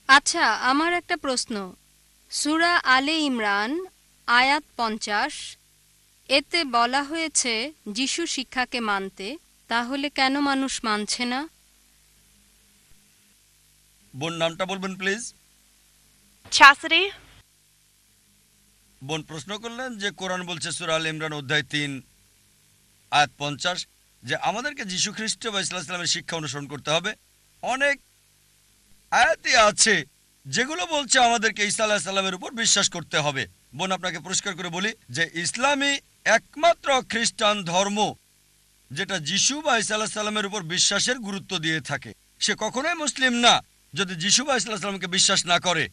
আচ্ছা, আমার একটা প্রশ্ন। সূরা আলে ইমরান আয়াত ৫০, এতে বলা হয়েছে যিশু শিক্ষাকে মানতে। তাহলে কেন মানুষ মানছে না? বোন নামটা বলবেন প্লিজ। Chastity? বোন প্রশ্ন করলেন যে কোরআন বলছে সূরা আল ইমরান অধ্যায় ৩ আয়াত ৫০ যে আমাদেরকে যীশু খ্রিস্ট বা ইসলামের শিক্ষা অনুসরণ করতে হবে। অনেক আয়াতই আছে যেগুলো বলছে আমাদেরকে ঈসা আলাইহিস সালামের উপর বিশ্বাস করতে হবে। বোন আপনাকে পরিষ্কার করে বলি যে ইসলামই একমাত্র খ্রিস্টান ধর্ম যেটা যিশু বা ঈসা আলাইহিস সালামের উপর বিশ্বাসের গুরুত্ব দিয়ে থাকে। সে কখনোই মুসলিম না যদি যিশু বা ঈসা আলাইহিস সালামকে বিশ্বাস না করে।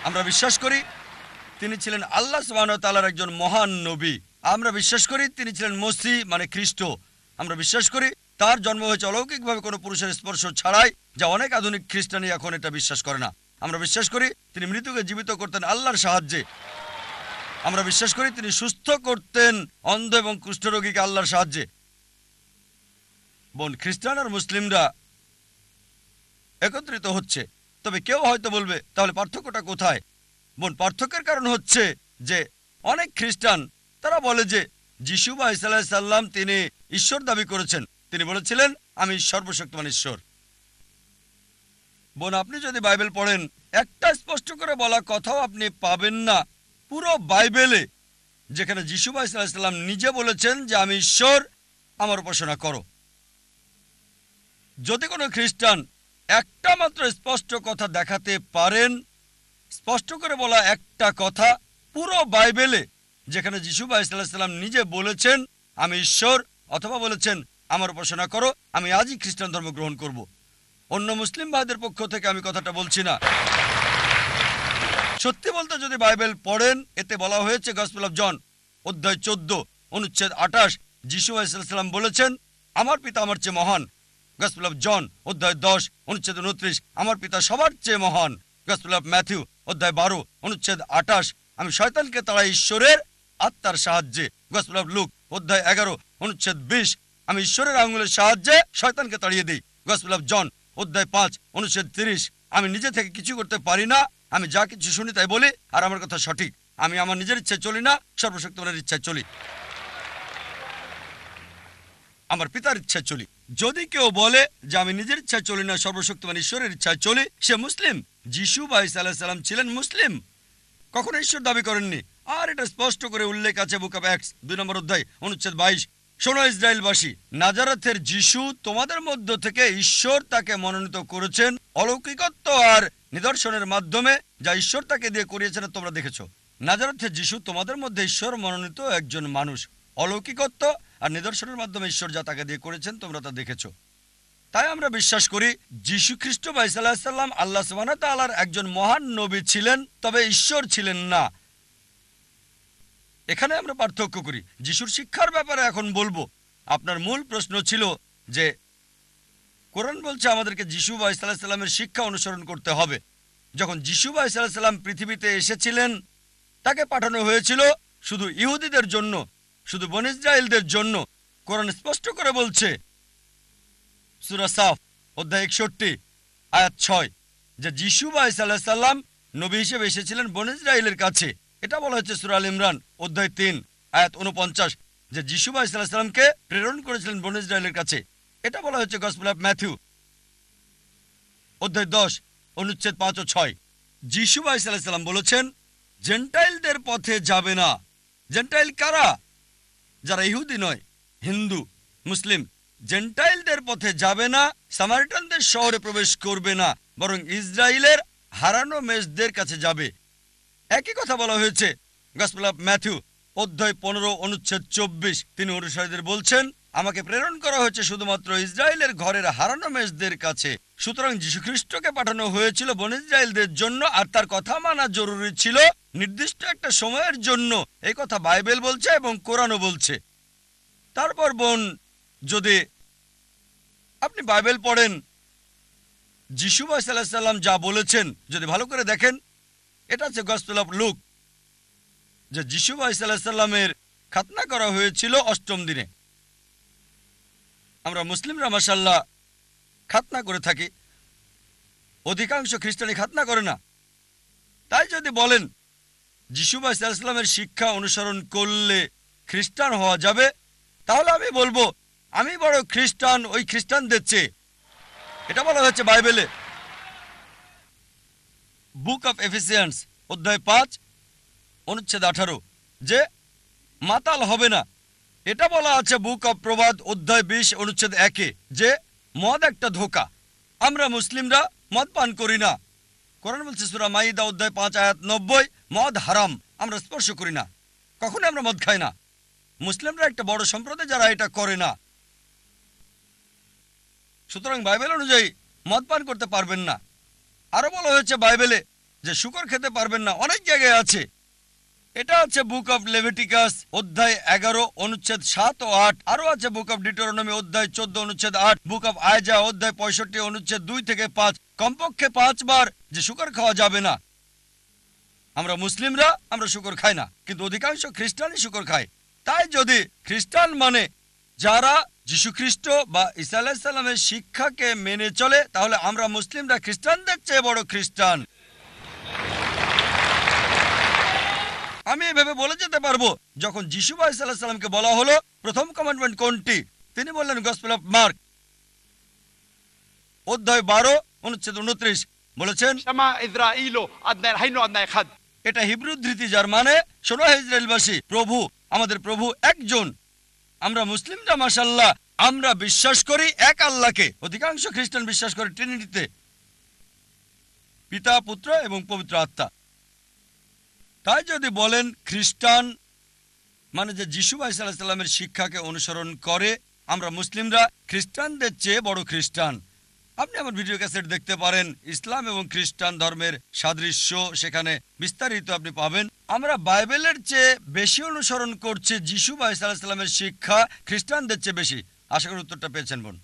আমরা বিশ্বাস করি তিনি ছিলেন আল্লাহ সুবহানাহু ওয়া তাআলার একজন মহান নবী। আমরা বিশ্বাস করি তিনি ছিলেন মসিহ মানে খ্রিস্ট। আমরা বিশ্বাস করি তার জন্ম হয়েছে অলৌকিকভাবে কোনো পুরুষের স্পর্শ ছাড়াই, যা অনেক আধুনিক খ্রিস্টানই এখন এটা বিশ্বাস করে না। আমরা বিশ্বাস করি তিনি মৃতকে জীবিত করতেন আল্লাহর সাহায্যে। আমরা বিশ্বাস করি তিনি সুস্থ করতেন অন্ধ এবং কুষ্ঠরোগীকে আল্লাহর সাহায্যে। বোন খ্রিস্টান আর মুসলিমরা একত্রিত হচ্ছে, তবে কেউ হয়তো বলবে তাহলে পার্থক্যটা কোথায়? বোন পার্থক্যের কারণ হচ্ছে যে অনেক খ্রিস্টান তারা বলে যে যিশু বা ঈসা আলাইহিস সালাম তিনি ঈশ্বর দাবি করেছেন। তিনি বলেছিলেন আমি সর্বশক্তিমান ঈশ্বর। বোন আপনি যদি বাইবেল পড়েন একটা স্পষ্ট করে বলা কথাও আপনি পাবেন না পুরো বাইবেলে যেখানে যিশু বা ঈসা আলাইহিস সালাম নিজে বলেছেন যে আমি ঈশ্বর, আমার উপাসনা করো। যদি কোনো খ্রিস্টান একটা মাত্র স্পষ্ট কথা দেখাতে পারেন, স্পষ্ট করে বলা একটা কথা পুরো বাইবেলে যেখানে যিশু বা ঈসা আলাইহিস সালাম নিজে বলেছেন আমি ঈশ্বর, অথবা বলেছেন আমার উপাসনা করো, আমি আজই খ্রিস্টান ধর্ম গ্রহণ করব। অন্য মুসলিম ভাইদের পক্ষ থেকে আমি কথাটা বলছি না। সত্যি বলতে যদি বাইবেল পড়েন এতে বলা হয়েছে গসপেল অফ জন অধ্যায় 14 অনুচ্ছেদ 28 যিশু আলাইহিস সালাম বলেছেন আমার পিতা আমার চেয়ে মহান। গসপেল অফ জন অধ্যায় 10 অনুচ্ছেদ 29 আমার পিতা সবার চেয়ে মহান। গসপেল অফ ম্যাথিউ অধ্যায় 12 অনুচ্ছেদ 28 আমি শয়তানকে তাড়াই ঈশ্বরের আত্মার সাহায্যে। গসপেল অফ লুক অধ্যায় 11 অনুচ্ছেদ 20 আমি ঈশ্বরের আঙুলের সাহায্যে শয়তানকে তাড়িয়ে দিই। গসপেল অফ জন অধ্যায় 5 অনুচ্ছেদ 30 আমি নিজে থেকে কিছু করতে পারি না, আমি যা কিছু শুনি তাই বলি আর আমার কথা সঠিক। আমি আমার নিজের ইচ্ছায় চলি না, সর্বশক্তিমানের ইচ্ছায় চলি, আমার পিতার ইচ্ছায় চলি। যদি কেউ বলে যে আমি নিজের ইচ্ছায় চলি না, সর্বশক্তিমান ঈশ্বরের ইচ্ছায় চলি, সে মুসলিম। যিশু বা ঈসা আলাইহিস সালাম ছিলেন মুসলিম, কখনো ঈশ্বর দাবি করেননি। আর এটা স্পষ্ট করে উল্লেখ আছে বুক অফ অ্যাক্টস 2 নম্বর অধ্যায় অনুচ্ছেদ 22 শোনো ইসরায়েলবাসী, নাজারেথের যিশু তোমাদের মধ্য থেকে ঈশ্বর তাকে মনোনীত করেছেন অলৌকিকত্ব আর নিদর্শনের মাধ্যমে, যা ঈশ্বর তাকে দিয়ে করিয়েছেন তোমরা দেখেছো। নাজারেথের যিশু তোমাদের মধ্যে ঈশ্বর মনোনীত একজন মানুষ, অলৌকিকত্ব আর নিদর্শনের মাধ্যমে ঈশ্বর যা তাকে দিয়ে করেছেন তোমরা তা দেখেছো। তাই আমরা বিশ্বাস করি যীশু খ্রিস্ট বা ঈসা আলাইহিস সালাম আল্লাহ সুবহানাহু ওয়া তাআলার একজন মহান নবী ছিলেন, তবে ঈশ্বর ছিলেন না। এখানে আমরা পার্থক্য করি। যিশুর শিক্ষার ব্যাপারে এখন বলবো। আপনার মূল প্রশ্ন ছিল যে কোরআন বলছে আমাদেরকে যিশু বা ঈসা আলাইহিস সালামের শিক্ষা অনুসরণ করতে হবে। যখন যিশু বা ঈসা আলাইহিস সালাম পৃথিবীতে এসেছিলেন তাকে পাঠানো হয়েছিল শুধু ইহুদিদের জন্য, শুধু বনী ইসরাইলদের জন্য। কোরআন স্পষ্ট করে বলছে সূরা সাফ অধ্যায় 61 আয়াত 6 যে যিশু বা ঈসা আলাইহিস সালাম নবী হিসেবে এসেছিলেন বনী ইসরাইলের কাছে। এটা বলা হচ্ছে সূরা আল ইমরান অধ্যায় 3 আয়াত 49 যে যিশু বা ঈসা আলাইহিস সালামকে প্রেরণ করেছিলেন বনী ইসরাইলের কাছে। এটা বলা হচ্ছে গসপেল অফ ম্যাথিউ অধ্যায় 10 অনুচ্ছেদ 5 ও 6। যিশু বা ঈসা আলাইহিস সালাম বলেছেন জেন্টাইলদের পথে যাবে না। জেন্টাইল কারা? যারা ইহুদি নয়, হিন্দু, মুসলিম। জেন্টাইলদের পথে যাবে না, সামারিটানদের শহরে প্রবেশ করবে না, বরং ইসরায়েলের হারানো মেষদের কাছে যাবে। একই কথা বলা হয়েছে গসপেল অফ ম্যাথিউ অধ্যায় 15 অনুচ্ছেদ 24। তিনি অনুসারীদের বলছেন আমাকে প্রেরণ করা হয়েছে শুধুমাত্র ইসরায়েলের ঘরের হারানো মেষদের কাছে। সুতরাং যীশুখ্রিস্টকে পাঠানো হয়েছিল বনী ইসরায়েলদের জন্য, আর তার কথা মানা জরুরি ছিল নির্দিষ্ট একটা সময়ের জন্য। এই কথা বাইবেল বলছে এবং কোরআনও বলছে। তারপর বোন যদি আপনি বাইবেল পড়েন যিশু আলাইহিস সালাম যা বলেছেন যদি ভালো করে দেখেন, এটা হচ্ছে গসপেল অফ লুক যে যিশু আলাইহিস সালামের খাতনা করা হয়েছিল 8ম দিনে। আমরা মুসলিমরা মাশাআল্লাহ খাতনা করে থাকি। অধিকাংশ খ্রিস্টানি খাতনা করে না। তাই যদি বলেন যিশু ভাই সাল্লাল্লাহু আলাইহি ওয়াসাল্লামের শিক্ষা অনুসরণ করলে খ্রিস্টান হওয়া যাবে, তাহলে আমি বলবো আমি বড় খ্রিস্টান ওই খ্রিস্টানদের চেয়ে। এটা বলা হয়েছে বাইবেলে, বুক অফ এফিসিয়ান্স অধ্যায় 5 অনুচ্ছেদ 18, যে মাতাল হবে না। এটা বলা আছে বুক অফ প্রবাদ অধ্যায় 20 অনুচ্ছেদ 1-এ, যে মদ একটা ধোঁকা। আমরা মুসলিমরা মদ পান করি না। কোরআন বলছে সূরা মাইদা অধ্যায় 5 আয়াত 90, মদ হারাম, আমরা স্পর্শ করি না, কখনো আমরা মদ খাই না। মুসলিমরা একটা বড় সম্প্রদায় যারা এটা করে না। সুতরাং বাইবেল অনুযায়ী মদ পান করতে পারবেন না। আরো বলা হয়েছে বাইবেলে যে শুকর খেতে পারবেন না, অনেক জায়গায় আছে। এটা আছে বুক অফ লেভিটিকাস অধ্যায় 11 অনুচ্ছেদ 7 ও 8। আরো আছে বুক অফ ডিউটেরোনমি অধ্যায় 14 অনুচ্ছেদ 8, বুক অফ আইজা অধ্যায় 65 অনুচ্ছেদ 2 থেকে 5, কমপক্ষে 5 বার যে শুকর খাওয়া যাবে না। আমরা মুসলিমরা আমরা শুকর খাই না, কিন্তু অধিকাংশ খ্রিস্টানই শুকর খায়। তাই যদি খ্রিস্টান মানে যারা যীশুখ্রিস্ট বা ঈসা আলাইহিস সালামের শিক্ষাকে মেনে চলে, তাহলে আমরা মুসলিমরা খ্রিস্টানদের চেয়ে বড় খ্রিস্টান। আমি এভাবে বলে যেতে পারবো, যখন যিশু ভাই সাল্লাল্লাহু আলাইহি সাল্লামকে বলা হলো প্রথম কমান্ডমেন্ট কোনটি, তিনি বললেন গসপেল অফ মার্ক অধ্যায় 12 অনুচ্ছেদ 29, বলেছেন এটা হিব্রু ধৃতি, যার মানে শোনো হে ইসরায়েলবাসী, প্রভু আমাদের প্রভু একজন। আমরা মুসলিমরা মাশাআল্লাহ আমরা বিশ্বাস করি এক আল্লাহকে। অধিকাংশ খ্রিস্টান বিশ্বাস করে ট্রিনিটিতে, পিতা পুত্র এবং পবিত্র আত্মা। তাই যদি বলেন খ্রিস্টান মানে যে যিশু ভাই সাল্লাল্লাহু আলাইহি সাল্লামের শিক্ষাকে অনুসরণ করে, আমরা মুসলিমরা খ্রিস্টানদের চেয়ে বড় খ্রিস্টান। আপনি আমার ভিডিও ক্যাসেট দেখতে পারেন, ইসলাম এবং খ্রিস্টান ধর্মের সাদৃশ্য সেখানে বিস্তারিত আপনি পাবেন। আমরা বাইবেলের চেয়ে বেশি অনুসরণ করছি যিশু ভাই সাল্লাল্লাহু আলাইহি সাল্লামের শিক্ষা, খ্রিস্টানদের চেয়ে বেশি। আশা করি উত্তরটা পেয়েছেন বোন।